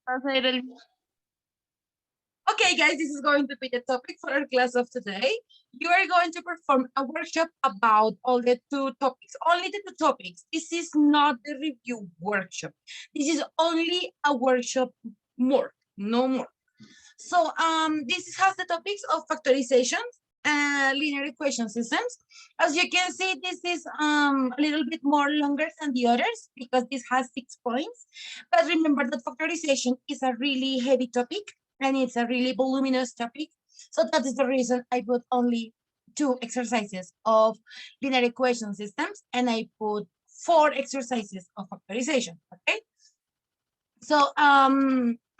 Okay, guys, this is going to be the topic for our class of today. You are going to perform a workshop about all the two topics, only the two topics. This is not the review workshop. This is only a workshop more, no more. So this has the topics of factorization and linear equation systems. As you can see, this is a little bit more longer than the others because this has 6 points. But remember that factorization is a really heavy topic and it's a really voluminous topic. So that is the reason I put only 2 exercises of linear equation systems and I put 4 exercises of factorization, okay? So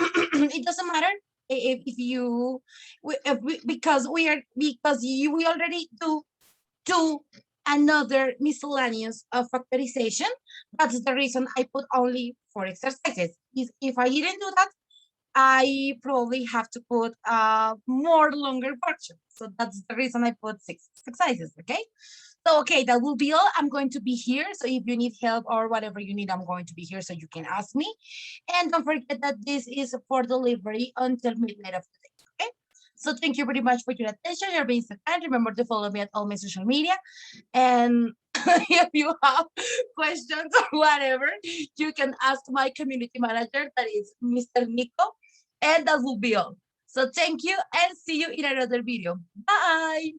it doesn't matter if you because we already do another miscellaneous of factorization. That's the reason I put only 4 exercises. If I didn't do that, I probably have to put a more longer workshop. So that's the reason I put 6 exercises, okay? So, okay, that will be all. I'm going to be here. So if you need help or whatever you need, I'm going to be here so you can ask me. And don't forget that this is for delivery until midnight of the day, okay? So thank you very much for your attention. You're being so kind. Remember to follow me at all my social media. And if you have questions or whatever, you can ask my community manager, that is Mr. Nico. And that will be all. So thank you and see you in another video. Bye.